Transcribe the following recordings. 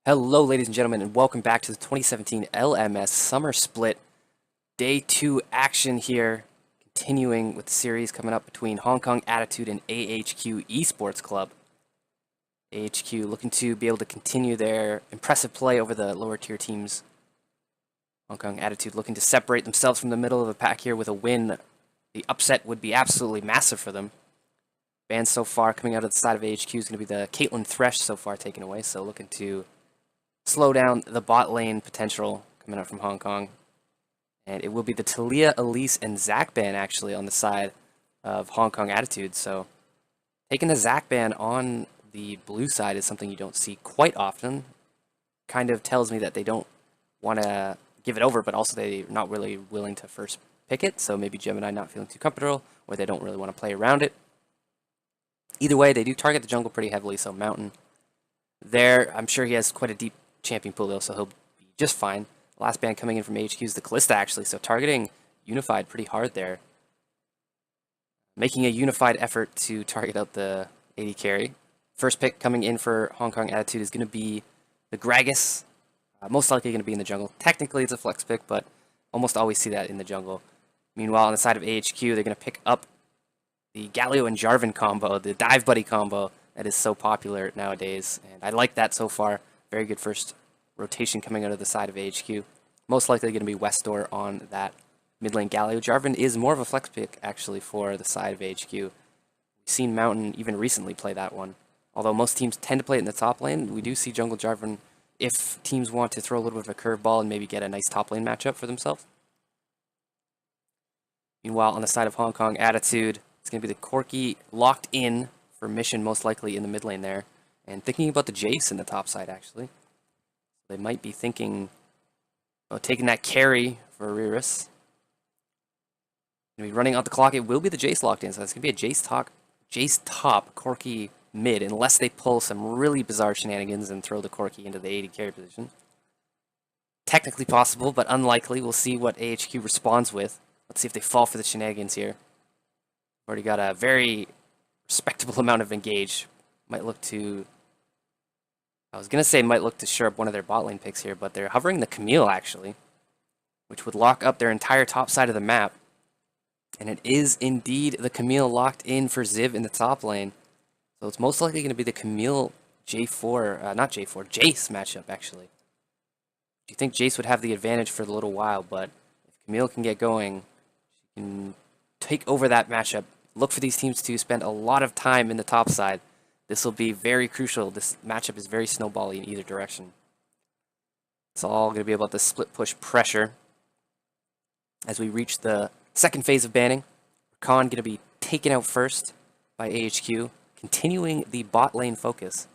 Hello, ladies and gentlemen, and welcome back to the 2017 LMS Summer Split Day 2 action here, continuing with the series coming up between Hong Kong Attitude and AHQ Esports Club. AHQ looking to be able to continue their impressive play over the lower tier teams. Hong Kong Attitude looking to separate themselves from the middle of the pack here with a win. The upset would be absolutely massive for them. Bans so far coming out of the side of AHQ is going to be the Caitlyn Thresh so far taken away, so looking to slow down the bot lane potential coming out from Hong Kong. And it will be the Talia, Elise, and Zac ban actually on the side of Hong Kong Attitude. So taking the Zac ban on the blue side is something you don't see quite often. Kind of tells me that they don't want to give it over, but also they're not really willing to first pick it. So maybe Gemini not feeling too comfortable, or they don't really want to play around it. Either way, they do target the jungle pretty heavily, so Mountain there, I'm sure he has quite a deep champion pool though, so he'll be just fine. Last ban coming in from HQ is the Callista actually, so targeting Unified pretty hard there. Making a unified effort to target out the AD carry. First pick coming in for Hong Kong Attitude is going to be the Gragas. Most likely going to be in the jungle. Technically it's a flex pick, but almost always see that in the jungle. Meanwhile, on the side of AHQ, they're going to pick up the Galio and Jarvan combo, the Dive Buddy combo that is so popular nowadays. And I like that so far. Very good first rotation coming out of the side of AHQ. Most likely going to be Westdoor on that mid lane Galio. Jarvan is more of a flex pick actually for the side of AHQ. We've seen Mountain even recently play that one. Although most teams tend to play it in the top lane, we do see Jungle Jarvan if teams want to throw a little bit of a curveball and maybe get a nice top lane matchup for themselves. Meanwhile, on the side of Hong Kong Attitude, it's going to be the Corki locked in for mission, most likely in the mid lane there. And thinking about the Jace in the top side, actually. They might be thinking about taking that carry for Riris. Going to be running out the clock. It will be the Jace locked in, so it's going to be a Jace top, Corki mid, unless they pull some really bizarre shenanigans and throw the Corki into the AD carry position. Technically possible, but unlikely. We'll see what AHQ responds with. Let's see if they fall for the shenanigans here. Already got a very respectable amount of engage. Might look to shore up one of their bot lane picks here, but they're hovering the Camille, actually, which would lock up their entire top side of the map. And it is indeed the Camille locked in for Ziv in the top lane. So it's most likely going to be the Camille Jace matchup, actually. You think Jace would have the advantage for a little while, but if Camille can get going, she can take over that matchup. Look for these teams to spend a lot of time in the top side. This will be very crucial. This matchup is very snowbally in either direction. It's all going to be about the split push pressure. As we reach the second phase of banning, Khan going to be taken out first by AHQ, continuing the bot lane focus,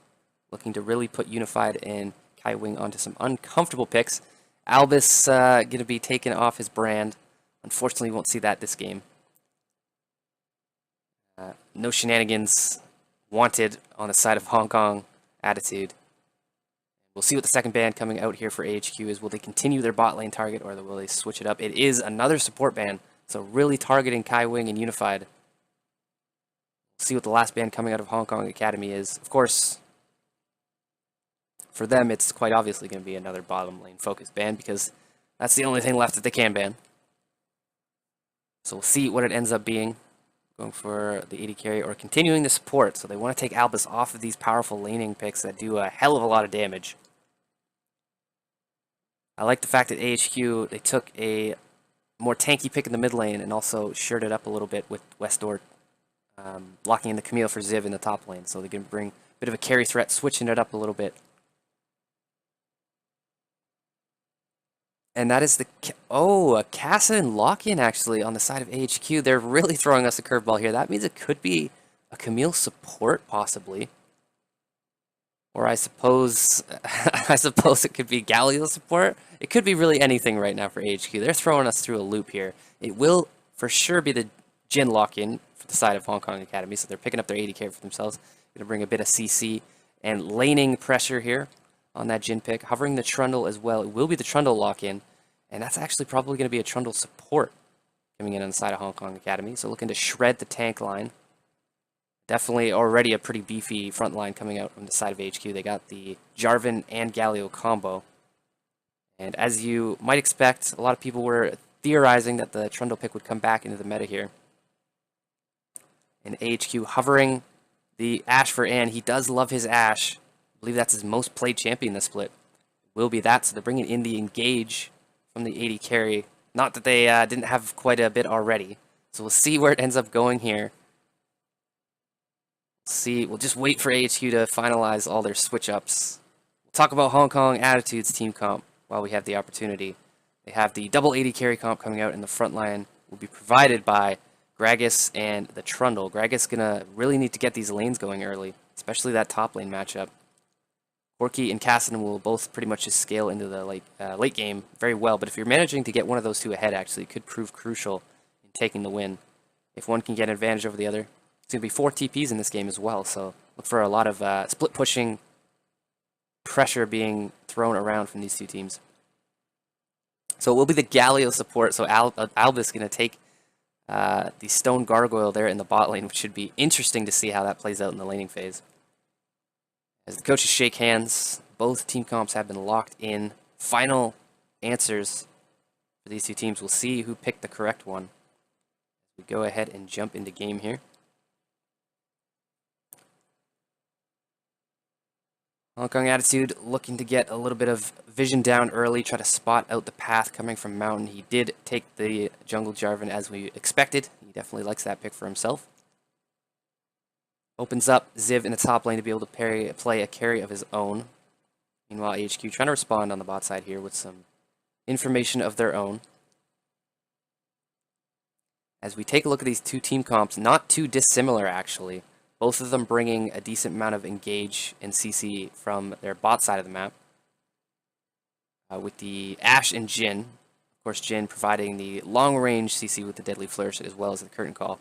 looking to really put Unified and Kai Wing onto some uncomfortable picks. Albus going to be taken off his brand. Unfortunately, we won't see that this game. No shenanigans wanted on the side of Hong Kong Attitude. We'll see what the second ban coming out here for AHQ is. Will they continue their bot lane target, or will they switch it up? It is another support ban, so really targeting Kai Wing and Unified. We'll see what the last ban coming out of Hong Kong Academy is. Of course, for them, it's quite obviously going to be another bottom lane focus ban, because that's the only thing left that they can ban. So we'll see what it ends up being. Going for the AD carry or continuing the support. So they want to take Albus off of these powerful laning picks that do a hell of a lot of damage. I like the fact that AHQ, they took a more tanky pick in the mid lane and also shored it up a little bit with Westdoor locking in the Camille for Ziv in the top lane. So they can bring a bit of a carry threat, switching it up a little bit. And that is a Kassadin lock-in, actually, on the side of AHQ. They're really throwing us a curveball here. That means it could be a Camille support, possibly. Or I suppose it could be Galio support. It could be really anything right now for AHQ. They're throwing us through a loop here. It will for sure be the Jhin lock-in for the side of Hong Kong Academy, so they're picking up their AD carry for themselves. Going to bring a bit of CC and laning pressure here on that Jhin pick, hovering the Trundle as well. It will be the Trundle lock-in, and that's actually probably going to be a Trundle support coming in on the side of Hong Kong Academy. So looking to shred the tank line. Definitely already a pretty beefy front line coming out from the side of HQ. They got the Jarvan and Galio combo. And as you might expect, a lot of people were theorizing that the Trundle pick would come back into the meta here. And AHQ hovering the Ashe for Ann. He does love his Ashe. I believe that's his most played champion this split. Will be that, so they're bringing in the Engage from the AD carry. Not that they didn't have quite a bit already. So we'll see where it ends up going here. We'll just wait for AHQ to finalize all their switch-ups. We'll talk about Hong Kong Attitude's team comp while we have the opportunity. They have the double AD carry comp coming out, and the front line will be provided by Gragas and the Trundle. Gragas gonna really need to get these lanes going early, especially that top lane matchup. Corki and Cassidy will both pretty much just scale into the late game very well, but if you're managing to get one of those two ahead, actually, it could prove crucial in taking the win. If one can get an advantage over the other. It's going to be 4 TPs in this game as well, so look for a lot of split pushing pressure being thrown around from these two teams. So it will be the Galio support, so Albus going to take the Stone Gargoyle there in the bot lane, which should be interesting to see how that plays out in the laning phase. As the coaches shake hands, both team comps have been locked in. Final answers for these two teams. We'll see who picked the correct one. We go ahead and jump into game here. Hong Kong Attitude looking to get a little bit of vision down early, try to spot out the path coming from Mountain. He did take the jungle Jarvan as we expected. He definitely likes that pick for himself. Opens up Ziv in the top lane to be able to play a carry of his own. Meanwhile, HQ trying to respond on the bot side here with some information of their own. As we take a look at these two team comps, not too dissimilar actually. Both of them bringing a decent amount of engage and CC from their bot side of the map. With the Ashe and Jhin. Of course, Jhin providing the long-range CC with the Deadly Flourish as well as the Curtain Call.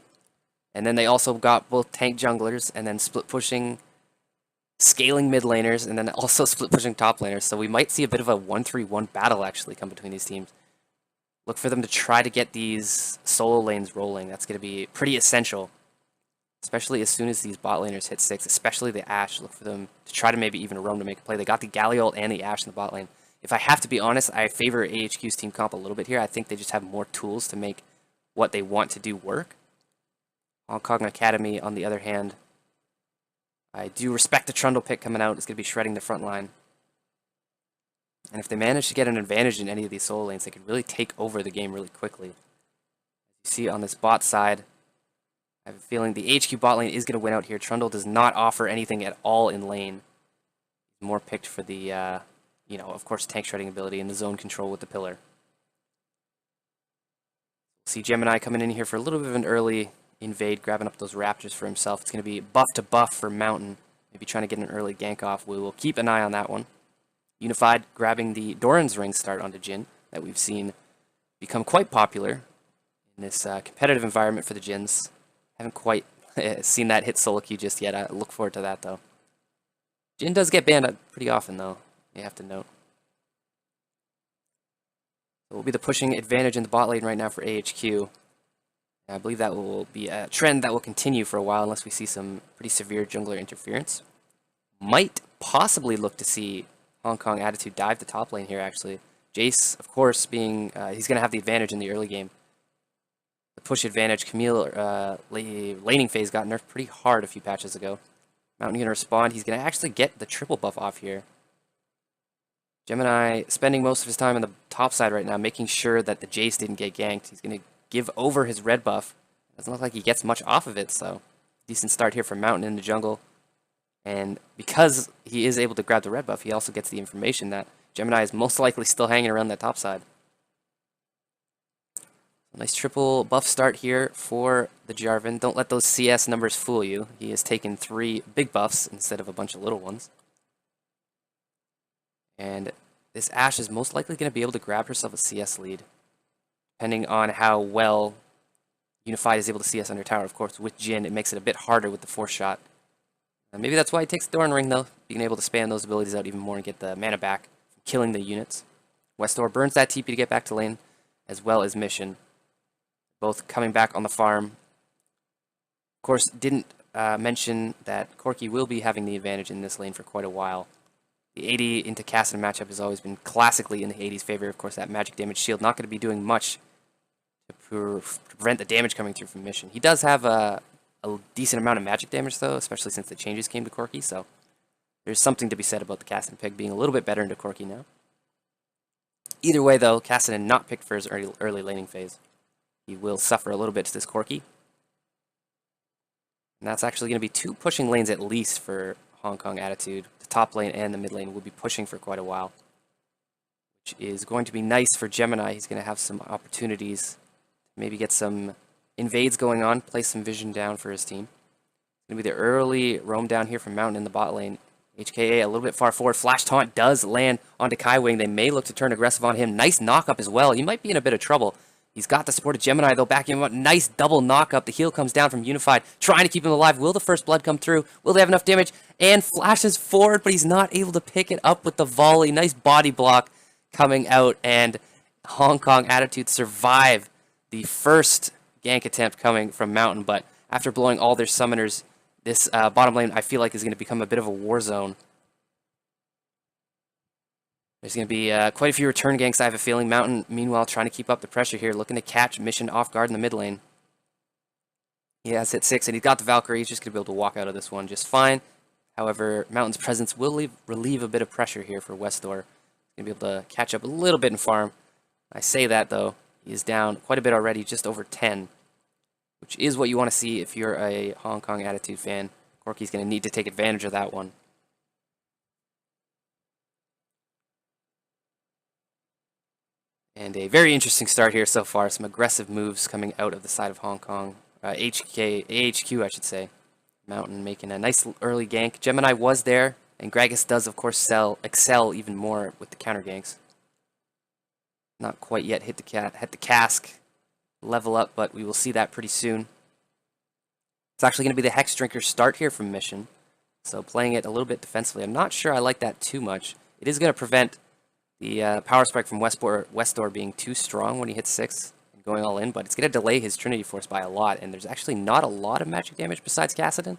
And then they also got both tank junglers and then split pushing, scaling mid laners, and then also split pushing top laners. So we might see a bit of a 1-3-1 battle actually come between these teams. Look for them to try to get these solo lanes rolling. That's going to be pretty essential. Especially as soon as these bot laners hit 6, especially the Ashe. Look for them to try to maybe even roam to make a play. They got the Galio and the Ashe in the bot lane. If I have to be honest, I favor AHQ's team comp a little bit here. I think they just have more tools to make what they want to do work. Hong Kong Academy, on the other hand, I do respect the Trundle pick coming out. It's going to be shredding the front line. And if they manage to get an advantage in any of these solo lanes, they could really take over the game really quickly. As you see on this bot side, I have a feeling the HQ bot lane is going to win out here. Trundle does not offer anything at all in lane. More picked for the, of course, tank shredding ability and the zone control with the pillar. See Gemini coming in here for a little bit of an early invade, grabbing up those raptors for himself. It's going to be buff to buff for Mountain. Maybe trying to get an early gank off. We will keep an eye on that one. Unified grabbing the Doran's Ring start onto Jhin that we've seen become quite popular in this competitive environment for the Jins. Haven't quite seen that hit solo queue just yet. I look forward to that, though. Jhin does get banned pretty often, though, you have to note. It will be the pushing advantage in the bot lane right now for AHQ. And I believe that will be a trend that will continue for a while unless we see some pretty severe jungler interference. Might possibly look to see Hong Kong Attitude dive the top lane here, actually. Jace, of course, being he's going to have the advantage in the early game. The push advantage, Camille laning phase got nerfed pretty hard a few patches ago. Mountain going to respond. He's going to actually get the triple buff off here. Gemini spending most of his time on the top side right now, making sure that the Jace didn't get ganked. He's going to give over his red buff. Doesn't look like he gets much off of it, so decent start here from Mountain in the jungle. And because he is able to grab the red buff, he also gets the information that Gemini is most likely still hanging around that top side. Nice triple buff start here for the Jarvan. Don't let those CS numbers fool you. He has taken 3 big buffs instead of a bunch of little ones. And this Ashe is most likely going to be able to grab herself a CS lead, depending on how well Unified is able to CS under tower. Of course, with Jhin, it makes it a bit harder with the force shot. And maybe that's why he takes the Doran Ring, though, being able to spam those abilities out even more and get the mana back, killing the units. Westor burns that TP to get back to lane, as well as Mission. Both coming back on the farm. Of course, didn't mention that Corki will be having the advantage in this lane for quite a while. The 80 into Kassadin matchup has always been classically in the 80's favor. Of course, that magic damage shield not going to be doing much to prevent the damage coming through from Mission. He does have a decent amount of magic damage, though, especially since the changes came to Corki, so there's something to be said about the Kassadin pick being a little bit better into Corki now. Either way, though, Kassadin not picked for his early laning phase. He will suffer a little bit to this Corki. And that's actually going to be 2 pushing lanes at least for Hong Kong Attitude. The top lane and the mid lane will be pushing for quite a while, which is going to be nice for Gemini. He's going to have some opportunities to maybe get some invades going on, place some vision down for his team. It's going to be the early roam down here from Mountain in the bot lane. HKA a little bit far forward. Flash Taunt does land onto Kaiwing. They may look to turn aggressive on him. Nice knock-up as well. He might be in a bit of trouble. He's got the support of Gemini, though, backing him up. Nice double knock-up. The heal comes down from Unified, trying to keep him alive. Will the first blood come through? Will they have enough damage? And flashes forward, but he's not able to pick it up with the volley. Nice body block coming out, and Hong Kong Attitude survive the first gank attempt coming from Mountain, but after blowing all their summoners, this bottom lane, I feel like, is going to become a bit of a war zone. There's going to be quite a few return ganks, I have a feeling. Mountain, meanwhile, trying to keep up the pressure here, looking to catch Mission off guard in the mid lane. He has hit 6, and he's got the Valkyrie. He's just going to be able to walk out of this one just fine. However, Mountain's presence will relieve a bit of pressure here for Westdoor. He's going to be able to catch up a little bit in farm. I say that, though. He is down quite a bit already, just over 10, which is what you want to see if you're a Hong Kong Attitude fan. Corki's going to need to take advantage of that one. And a very interesting start here so far. Some aggressive moves coming out of the side of Hong Kong. AHQ, I should say. Mountain making a nice early gank. Gemini was there, and Gragas does, of course, excel even more with the counter ganks. Not quite yet hit the cask level up, but we will see that pretty soon. It's actually going to be the Hex Drinker start here from Mission, so playing it a little bit defensively. I'm not sure I like that too much. It is going to prevent the power spike from Westdoor being too strong when he hits 6 and going all in, but it's going to delay his Trinity Force by a lot, and there's actually not a lot of magic damage besides Kassadin.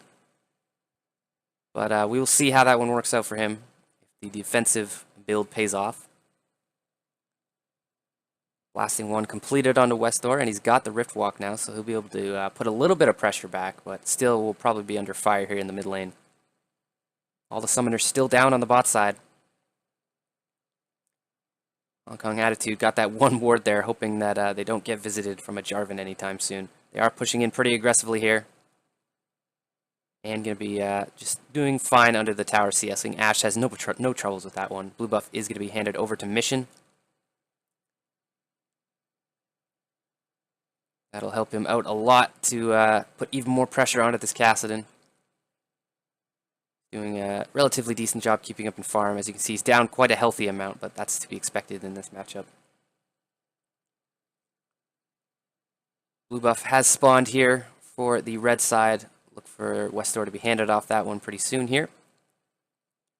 But we will see how that one works out for him, if the defensive build pays off. Blasting one completed onto Westdoor, and he's got the Rift Walk now, so he'll be able to put a little bit of pressure back, but still will probably be under fire here in the mid lane. All the summoners still down on the bot side. Hong Kong Attitude got that one ward there, hoping that they don't get visited from a Jarvan anytime soon. They are pushing in pretty aggressively here. And going to be just doing fine under the tower CSing. Ashe has no troubles with that one. Blue buff is going to be handed over to Mission. That'll help him out a lot to put even more pressure onto this Kassadin. Doing a relatively decent job keeping up in farm. As you can see, he's down quite a healthy amount, but that's to be expected in this matchup. Blue buff has spawned here for the red side. Look for Westdoor to be handed off that one pretty soon here.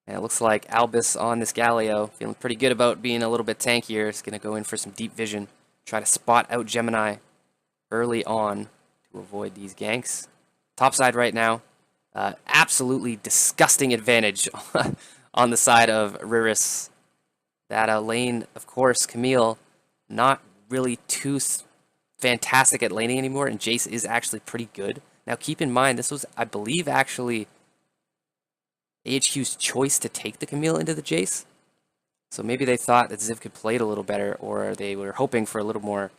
And it looks like Albus on this Galio, feeling pretty good about being a little bit tankier. Is going to go in for some deep vision, try to spot out Gemini early on to avoid these ganks. Top side right now, absolutely disgusting advantage on the side of Riris. That lane, of course, Camille, not really too fantastic at laning anymore, and Jace is actually pretty good. Now keep in mind, this was, I believe, actually AHQ's choice to take the Camille into the Jace. So maybe they thought that Ziv could play it a little better, or they were hoping for a little more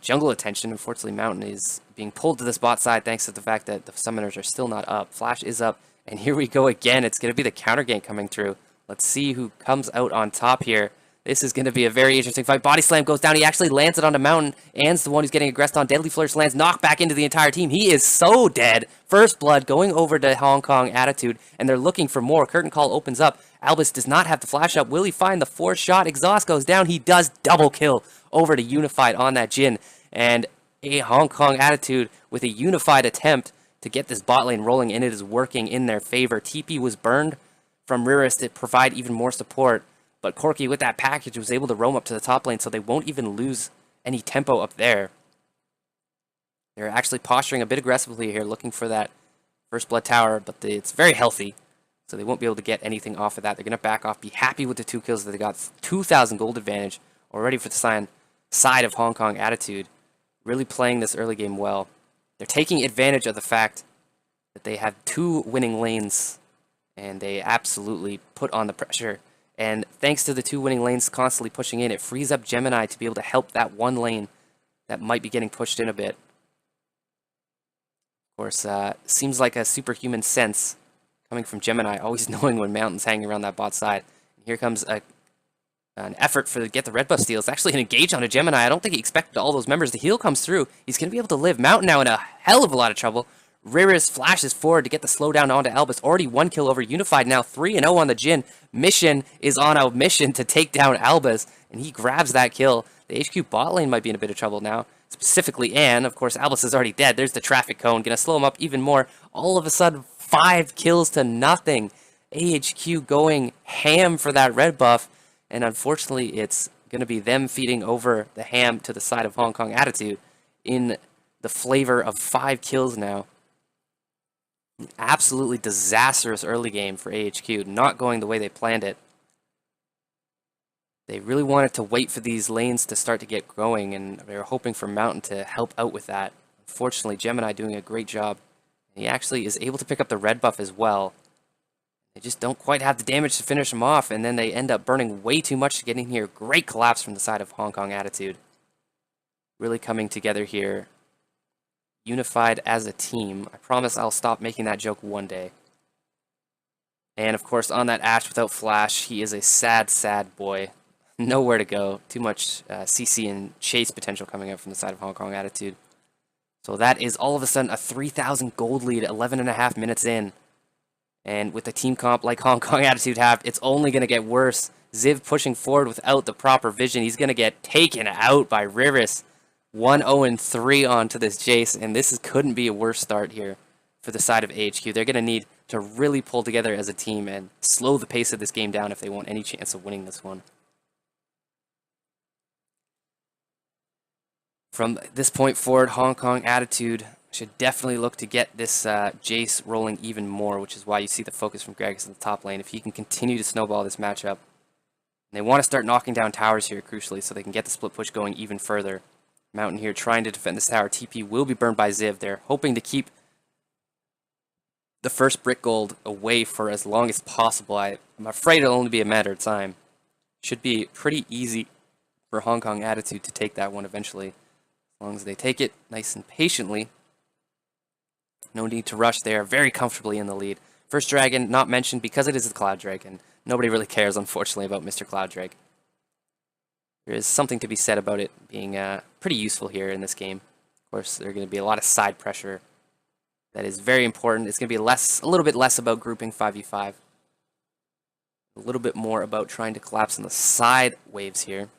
jungle attention. Unfortunately, Mountain is being pulled to this bot side thanks to the fact that the summoners are still not up. Flash is up, and here we go again. It's going to be the counter gank coming through. Let's see who comes out on top here. This is going to be a very interesting fight. Body slam goes down. He actually lands it onto Mountain. Anne's the one who's getting aggressed on. Deadly Flourish lands knockback into the entire team. He is so dead. First blood going over to Hong Kong Attitude, and they're looking for more. Curtain Call opens up. Albus does not have the flash up. Will he find the 4th shot? Exhaust goes down. He does double kill over to Unified on that Jhin. And a Hong Kong Attitude with a Unified attempt to get this bot lane rolling, and it is working in their favor. TP was burned from Riris to provide even more support. But Corki, with that package, was able to roam up to the top lane, so they won't even lose any tempo up there. They're actually posturing a bit aggressively here, looking for that First blood tower, but it's very healthy, so they won't be able to get anything off of that. They're going to back off, be happy with the 2 kills that they got. 2,000 gold advantage already for the side of Hong Kong Attitude. Really playing this early game well. They're taking advantage of the fact that they have 2 winning lanes, and they absolutely put on the pressure. And thanks to the 2 winning lanes constantly pushing in, it frees up Gemini to be able to help that one lane that might be getting pushed in a bit. Of course, seems like a superhuman sense coming from Gemini, always knowing when Mountain's hanging around that bot side. And here comes an effort to get the red buff steal. It's actually an engage on a Gemini. I don't think he expected all those members. The heal comes through. He's going to be able to live. Mountain now in a hell of a lot of trouble. Riris flashes forward to get the slowdown onto Albus. Already 1 kill over Unified, now 3-0 on the Jin. Mission is on a mission to take down Albus, and he grabs that kill. The HQ bot lane might be in a bit of trouble now. Specifically, and of course, Albus is already dead. There's the traffic cone, gonna slow him up even more. All of a sudden, 5 kills to nothing. AHQ going ham for that red buff, and unfortunately, it's gonna be them feeding over the ham to the side of Hong Kong Attitude in the flavor of 5 kills now. Absolutely disastrous early game for AHQ, not going the way they planned it. They really wanted to wait for these lanes to start to get going, and they were hoping for Mountain to help out with that. Unfortunately, Gemini doing a great job. He actually is able to pick up the red buff as well. They just don't quite have the damage to finish him off, and then they end up burning way too much to get in here. Great collapse from the side of Hong Kong Attitude. Really coming together here. Unified as a team. I promise I'll stop making that joke one day. And of course, on that Ashe without flash, he is a sad, sad boy. Nowhere to go. Too much CC and chase potential coming up from the side of Hong Kong Attitude. So that is all of a sudden a 3,000 gold lead 11.5 minutes in. And with the team comp like Hong Kong Attitude have, it's only going to get worse. Ziv pushing forward without the proper vision. He's going to get taken out by Riris. 1-0-3 onto this Jace, and this couldn't be a worse start here for the side of AHQ. They're going to need to really pull together as a team and slow the pace of this game down if they want any chance of winning this one. From this point forward, Hong Kong Attitude should definitely look to get this Jace rolling even more, which is why you see the focus from Gregus in the top lane. If he can continue to snowball this matchup, and they want to start knocking down towers here, crucially, so they can get the split push going even further. Mountain here trying to defend this tower. TP will be burned by Ziv. They're hoping to keep the first brick gold away for as long as possible. I'm afraid it'll only be a matter of time. Should be pretty easy for Hong Kong Attitude to take that one eventually. As long as they take it nice and patiently. No need to rush there. Very comfortably in the lead. First dragon not mentioned because it is the Cloud Dragon. Nobody really cares, unfortunately, about Mr. Cloud Drake. There is something to be said about it being pretty useful here in this game. Of course, there's going to be a lot of side pressure. That is very important. It's going to be a little bit less about grouping 5v5. A little bit more about trying to collapse on the side waves here.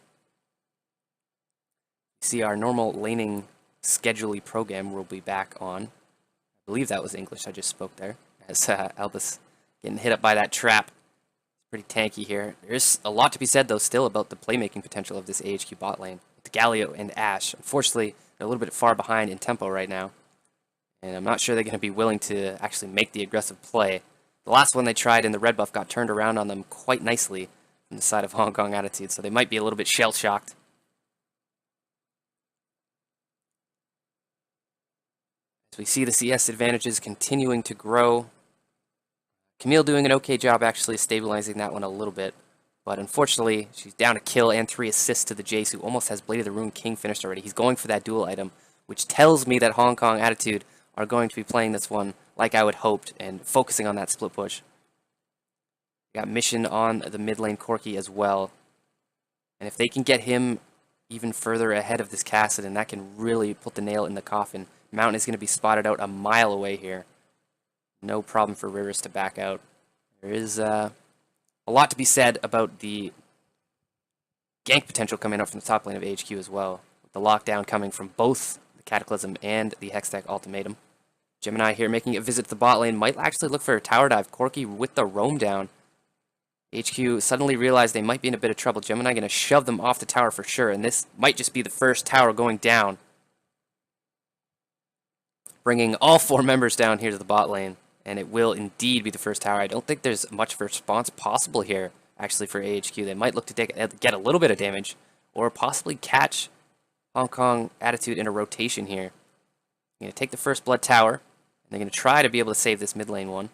See our normal laning schedule program will be back on. I believe that was English I just spoke there. As Albus getting hit up by that trap. Pretty tanky here. There's a lot to be said, though, still about the playmaking potential of this AHQ bot lane. With Galio and Ashe. Unfortunately, they're a little bit far behind in tempo right now. And I'm not sure they're going to be willing to actually make the aggressive play. The last one they tried in the red buff got turned around on them quite nicely from the side of Hong Kong Attitude, so they might be a little bit shell-shocked. As we see the CS advantages continuing to grow. Camille doing an okay job actually stabilizing that one a little bit. But unfortunately, she's down a kill and 3 assists to the Jace, who almost has Blade of the Rune King finished already. He's going for that dual item, which tells me that Hong Kong Attitude are going to be playing this one like I would hoped and focusing on that split push. We got Mission on the mid lane Corki as well. And if they can get him even further ahead of this Kassadin, that can really put the nail in the coffin. Mountain is going to be spotted out a mile away here. No problem for Riris to back out. There is a lot to be said about the gank potential coming up from the top lane of AHQ as well. With the lockdown coming from both the Cataclysm and the Hextech Ultimatum. Gemini here making a visit to the bot lane. Might actually look for a tower dive. Corki with the roam down. HQ suddenly realized they might be in a bit of trouble. Gemini going to shove them off the tower for sure. And this might just be the first tower going down. Bringing all 4 members down here to the bot lane. and it will indeed be the first tower. I don't think there's much of a response possible here, actually, for AHQ. They might look to get a little bit of damage, or possibly catch Hong Kong Attitude in a rotation here. They're going to take the first blood tower, and they're going to try to be able to save this mid lane one.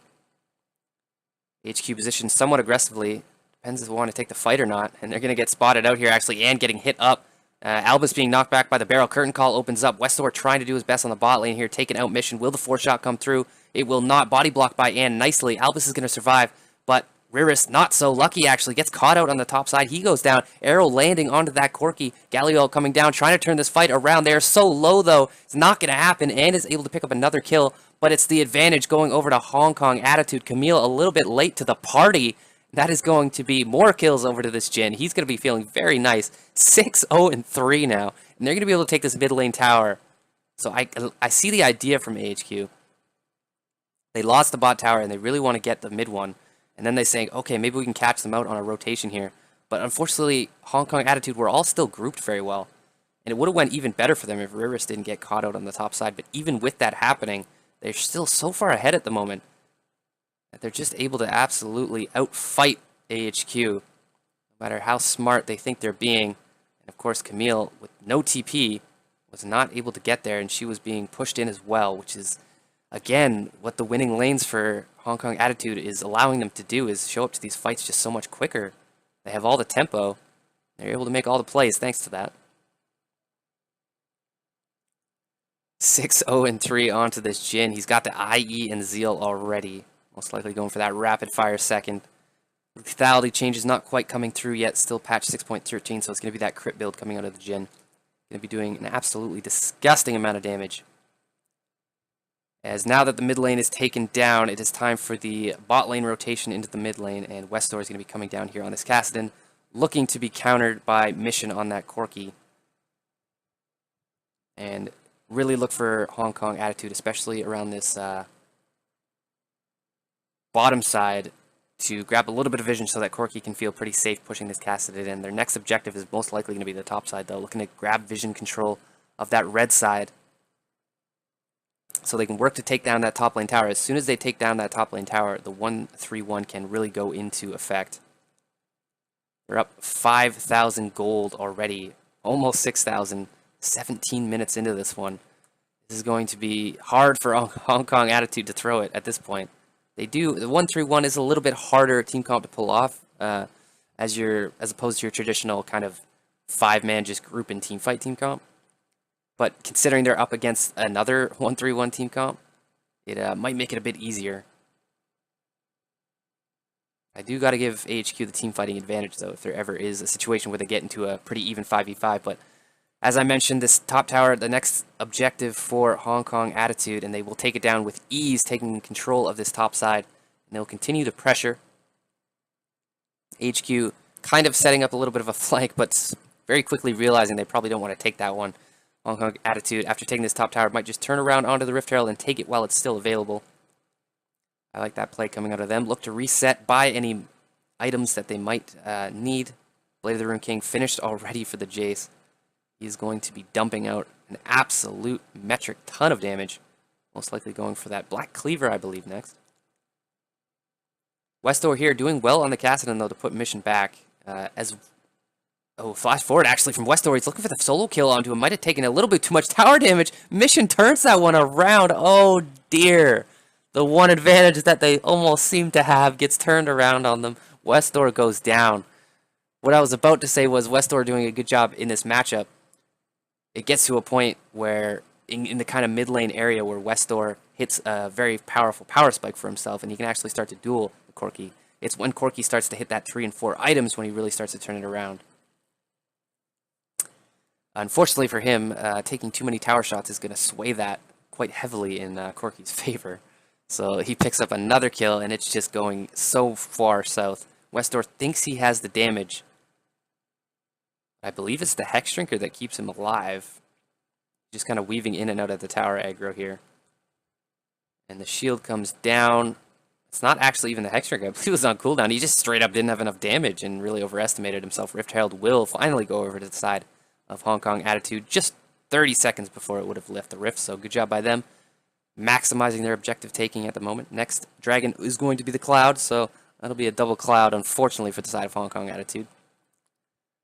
HQ positioned somewhat aggressively. Depends if they want to take the fight or not, and they're going to get spotted out here, actually, and getting hit up. Albus being knocked back by the barrel. Curtain call opens up. Westor trying to do his best on the bot lane here, taking out Mission. Will the 4-shot come through? It will not. Body blocked by Ann nicely. Albus is going to survive, but Riris not so lucky, actually. Gets caught out on the top side. He goes down. Arrow landing onto that Corki. Galliol coming down, trying to turn this fight around. They're so low, though. It's not going to happen. Ann is able to pick up another kill, but it's the advantage going over to Hong Kong Attitude. Camille a little bit late to the party. That is going to be more kills over to this Jhin. He's going to be feeling very nice. 6-0-3 now. And they're going to be able to take this mid lane tower. So I see the idea from AHQ. They lost the bot tower and they really want to get the mid one. And then they saying, okay, maybe we can catch them out on a rotation here. But unfortunately, Hong Kong Attitude were all still grouped very well. And it would have went even better for them if Riris didn't get caught out on the top side. But even with that happening, they're still so far ahead at the moment that they're just able to absolutely outfight AHQ, no matter how smart they think they're being. And of course, Camille, with no TP, was not able to get there, and she was being pushed in as well, which is, again, what the winning lanes for Hong Kong Attitude is allowing them to do, is show up to these fights just so much quicker. They have all the tempo. They're able to make all the plays thanks to that. 6-0-3 onto this Jhin. He's got the IE and Zeal already. Most likely going for that rapid fire second. Lethality change is not quite coming through yet. Still patch 6.13, so it's going to be that crit build coming out of the Jhin. Going to be doing an absolutely disgusting amount of damage. As now that the mid lane is taken down, it is time for the bot lane rotation into the mid lane, and Westor is going to be coming down here on this Kassadin, looking to be countered by Mission on that Corki. And really look for Hong Kong Attitude, especially around this bottom side, to grab a little bit of vision so that Corki can feel pretty safe pushing this Kassadin in. Their next objective is most likely going to be the top side, though, looking to grab vision control of that red side so they can work to take down that top lane tower. As soon as they take down that top lane tower, the 1-3-1 can really go into effect. They're up 5,000 gold already, almost 6,000, 17 minutes into this one. This is going to be hard for Hong Kong Attitude to throw it at this point. They do. The 1-3-1 is a little bit harder team comp to pull off, as opposed to your traditional kind of 5-man just group and team fight team comp. But considering they're up against another 1-3-1 team comp, it might make it a bit easier. I do got to give AHQ the team fighting advantage, though, if there ever is a situation where they get into a pretty even 5v5. But as I mentioned, this top tower, the next objective for Hong Kong Attitude, and they will take it down with ease, taking control of this top side, and they'll continue to pressure. HQ kind of setting up a little bit of a flank, but very quickly realizing they probably don't want to take that one. Hong Kong Attitude, after taking this top tower, might just turn around onto the Rift Herald and take it while it's still available. I like that play coming out of them. Look to reset, buy any items that they might need. Blade of the Rune King finished already for the Jace. He's going to be dumping out an absolute metric ton of damage. Most likely going for that Black Cleaver, I believe, next. Westor here doing well on the Kassadin, though, to put Mission back. Flash forward, actually, from Westor. He's looking for the solo kill onto him. Might have taken a little bit too much tower damage. Mission turns that one around. Oh, dear. The one advantage that they almost seem to have gets turned around on them. Westor goes down. What I was about to say was Westor doing a good job in this matchup. It gets to a point where, in the kind of mid lane area where Westor hits a very powerful power spike for himself, and he can actually start to duel the Corki. It's when Corki starts to hit that 3 and 4 items when he really starts to turn it around. Unfortunately for him, taking too many tower shots is going to sway that quite heavily in Corki's favor. So he picks up another kill, and it's just going so far south. Westor thinks he has the damage. I believe it's the Hex Drinker that keeps him alive. Just kind of weaving in and out of the tower aggro here. And the shield comes down. It's not actually even the Hex Drinker. I believe it was on cooldown. He just straight up didn't have enough damage and really overestimated himself. Rift Herald will finally go over to the side of Hong Kong Attitude just 30 seconds before it would have left the Rift. So good job by them. maximizing their objective taking at the moment. Next dragon is going to be the Cloud, so that'll be a double Cloud, unfortunately, for the side of Hong Kong Attitude.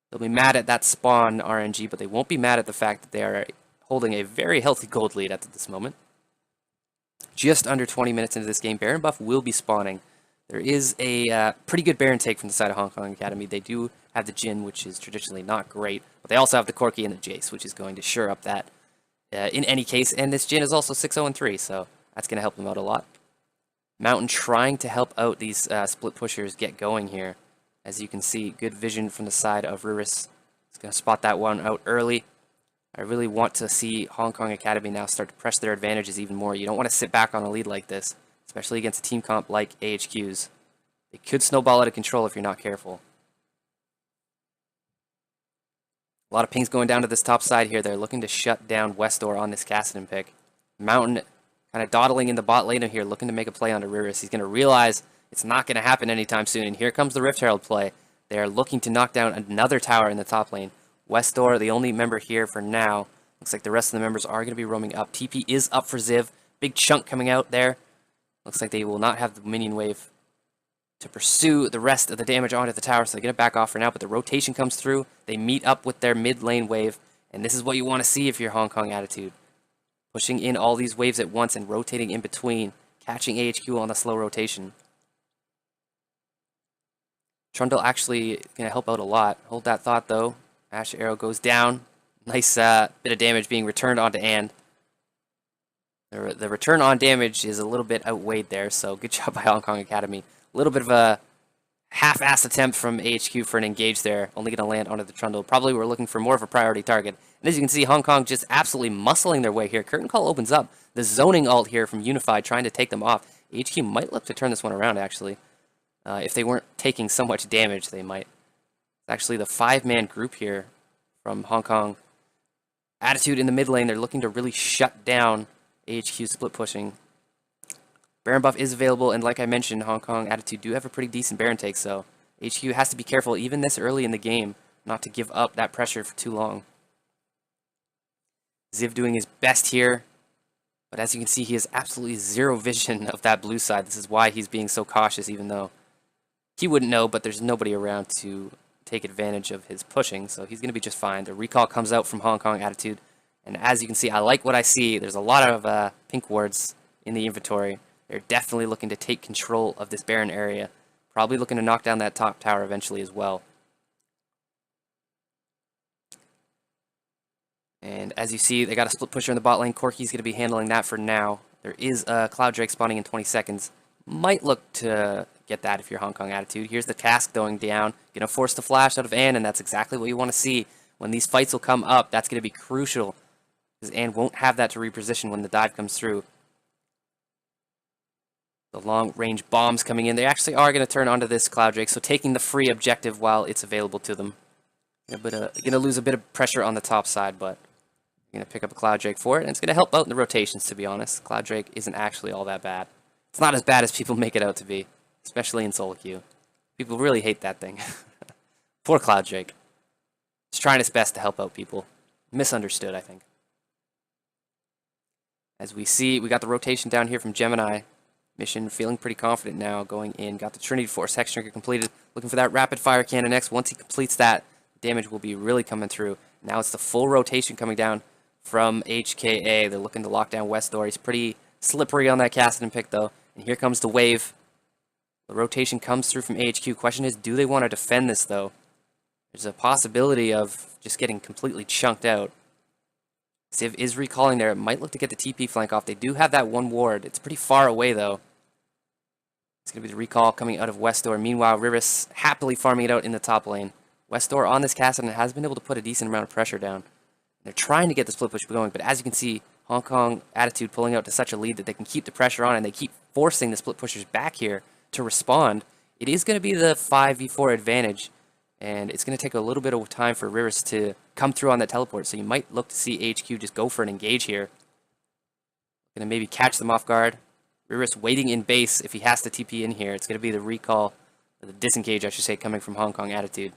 They'll be mad at that spawn RNG, but they won't be mad at the fact that they are holding a very healthy gold lead at this moment. Just under 20 minutes into this game, Baron buff will be spawning. There is a pretty good Baron take from the side of Hong Kong Academy. They do have the Jin, which is traditionally not great, but they also have the Corki and the Jace, which is going to shore up that in any case. And this Jin is also 6-0-3, so that's going to help them out a lot. Mountain trying to help out these split pushers get going here. As you can see, good vision from the side of Riris. He's going to spot that one out early. I really want to see Hong Kong Academy now start to press their advantages even more. You don't want to sit back on a lead like this, especially against a team comp like AHQ's. It could snowball out of control if you're not careful. A lot of pings going down to this top side here. They're looking to shut down Westdoor on this Kassadin pick. Mountain kind of dawdling in the bot lane here, looking to make a play onto Riris. He's going to realize it's not going to happen anytime soon, and here comes the Rift Herald play. They're looking to knock down another tower in the top lane. Westdoor, the only member here for now. Looks like the rest of the members are going to be roaming up. TP is up for Ziv. Big chunk coming out there. Looks like they will not have the minion wave to pursue the rest of the damage onto the tower, so they're going to back off for now, but the rotation comes through. They meet up with their mid lane wave, and this is what you want to see if you're Hong Kong Attitude. Pushing in all these waves at once and rotating in between, catching AHQ on the slow rotation. Trundle actually going to help out a lot. Hold that thought, though. Ash Arrow goes down. Nice bit of damage being returned onto And. The return on damage is a little bit outweighed there, so good job by Hong Kong Academy. A little bit of a half-assed attempt from AHQ for an engage there, only going to land onto the Trundle. Probably we're looking for more of a priority target. And as you can see, Hong Kong just absolutely muscling their way here. Curtain Call opens up. The zoning ult here from Unified trying to take them off. AHQ might look to turn this one around, actually. If they weren't taking so much damage, they might. It's actually the 5-man group here from Hong Kong Attitude in the mid lane. They're looking to really shut down AHQ split pushing. Baron buff is available, and like I mentioned, Hong Kong Attitude do have a pretty decent Baron take, so HQ has to be careful, even this early in the game, not to give up that pressure for too long. Ziv doing his best here, but as you can see, he has absolutely zero vision of that blue side. This is why he's being so cautious, even though he wouldn't know, but there's nobody around to take advantage of his pushing, so he's going to be just fine. The recall comes out from Hong Kong Attitude, and as you can see, I like what I see. There's a lot of pink wards in the inventory. They're definitely looking to take control of this Baron area. Probably looking to knock down that top tower eventually as well. And as you see, they got a split pusher in the bot lane. Corki's going to be handling that for now. There is a Cloud Drake spawning in 20 seconds. Might look to get that if you're Hong Kong Attitude. Here's the task going down. Going to force the flash out of Ann, and that's exactly what you want to see. When these fights will come up, that's going to be crucial, because Ann won't have that to reposition when the dive comes through. The long-range bombs coming in. They actually are going to turn onto this Cloud Drake, so taking the free objective while it's available to them. Going to lose a bit of pressure on the top side, but going to pick up a Cloud Drake for it, and it's going to help out in the rotations, to be honest. Cloud Drake isn't actually all that bad. It's not as bad as people make it out to be, especially in solo queue. People really hate that thing. Poor Cloud Drake. It's trying its best to help out people. Misunderstood, I think. As we see, we got the rotation down here from Gemini. Mission feeling pretty confident now going in. Got the Trinity Force Hex Shrinker completed. Looking for that rapid fire cannon next. Once he completes that, damage will be really coming through. Now it's the full rotation coming down from HKA. They're looking to lock down Westdoor. He's pretty slippery on that Kassadin pick though. And here comes the wave. The rotation comes through from AHQ. Question is, do they want to defend this though? There's a possibility of just getting completely chunked out. Ziv is recalling there. It might look to get the TP flank off. They do have that one ward. It's pretty far away, though. It's going to be the recall coming out of Westdoor. Meanwhile, Riris happily farming it out in the top lane. Westdoor on this Kassadin has been able to put a decent amount of pressure down. They're trying to get the split push going, but as you can see, Hong Kong Attitude pulling out to such a lead that they can keep the pressure on, and they keep forcing the split pushers back here to respond. It is going to be the 5v4 advantage, and it's going to take a little bit of time for Riris to come through on that teleport, so you might look to see HQ just go for an engage here. Going to maybe catch them off guard. Riris waiting in base if he has to TP in here. It's going to be the recall, or the disengage, I should say, coming from Hong Kong Attitude.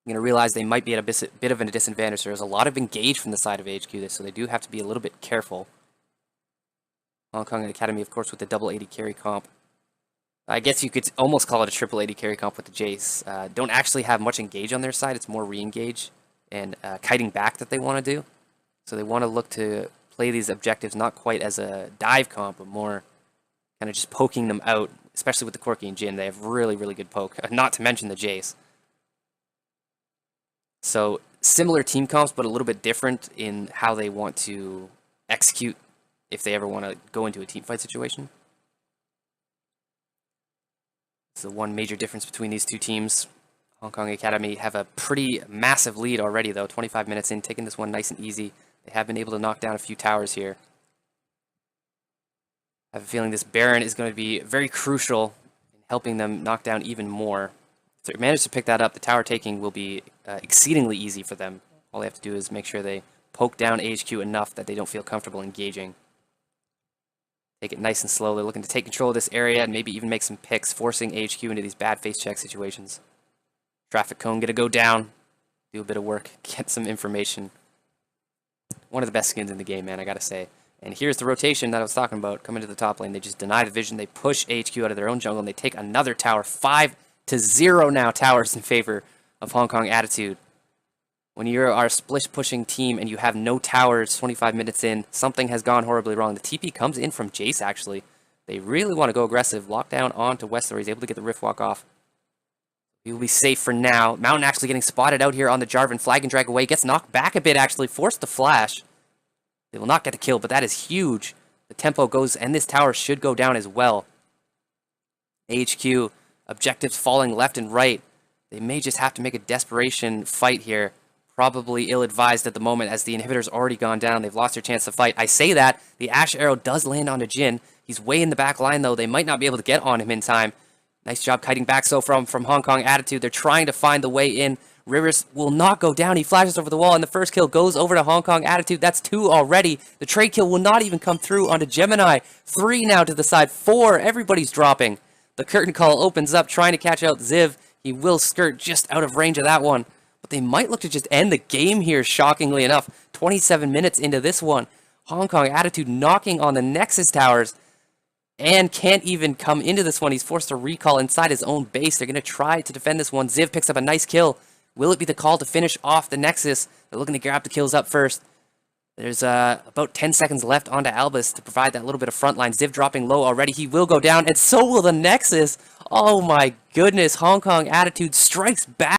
I'm going to realize they might be at a bit of a disadvantage. There's a lot of engage from the side of HQ, so they do have to be a little bit careful. Hong Kong Academy, of course, with the double 80 carry comp. I guess you could almost call it a triple 80 carry comp with the Jace. Don't actually have much engage on their side. It's more re-engage and kiting back that they want to do. So they want to look to play these objectives not quite as a dive comp, but more kind of just poking them out, especially with the Corki and Jin. They have really, really good poke, not to mention the Jace. So similar team comps, but a little bit different in how they want to execute if they ever want to go into a team fight situation. So one major difference between these two teams. Hong Kong Academy have a pretty massive lead already, though. 25 minutes in, taking this one nice and easy. They have been able to knock down a few towers here. I have a feeling this Baron is going to be very crucial in helping them knock down even more. If they manage to pick that up, the tower taking will be exceedingly easy for them. All they have to do is make sure they poke down AHQ enough that they don't feel comfortable engaging. Take it nice and slow. They're looking to take control of this area and maybe even make some picks, forcing AHQ into these bad face check situations. Traffic cone gonna go down, do a bit of work, get some information. One of the best skins in the game, man, I gotta say. And here's the rotation that I was talking about, coming to the top lane. They just deny the vision, they push AHQ out of their own jungle, and they take another tower. 5-0 now towers in favor of Hong Kong Attitude. When you are a split-pushing team and you have no towers 25 minutes in, something has gone horribly wrong. The TP comes in from Jace, actually. They really want to go aggressive. Lockdown onto Wester. He's able to get the Rift Walk off. He will be safe for now. Mountain actually getting spotted out here on the Jarvan. Flag and drag away. Gets knocked back a bit, actually. Forced the flash. They will not get the kill, but that is huge. The tempo goes, and this tower should go down as well. AHQ, objectives falling left and right. They may just have to make a desperation fight here. Probably ill-advised at the moment as the inhibitor's already gone down. They've lost their chance to fight. I say that. The Ash Arrow does land onto Jin. He's way in the back line, though. They might not be able to get on him in time. Nice job kiting back so from Hong Kong Attitude. They're trying to find the way in. Rivers will not go down. He flashes over the wall, and the first kill goes over to Hong Kong Attitude. That's 2 already. The trade kill will not even come through onto Gemini. 3 now to the side. 4. Everybody's dropping. The curtain call opens up, trying to catch out Ziv. He will skirt just out of range of that one. But they might look to just end the game here, shockingly enough. 27 minutes into this one. Hong Kong Attitude knocking on the Nexus towers and can't even come into this one. He's forced to recall inside his own base. They're going to try to defend this one. Ziv picks up a nice kill. Will it be the call to finish off the Nexus? They're looking to grab the kills up first. There's about 10 seconds left onto Albus to provide that little bit of frontline. Ziv dropping low already. He will go down, and so will the Nexus. Oh my goodness. Hong Kong Attitude strikes back.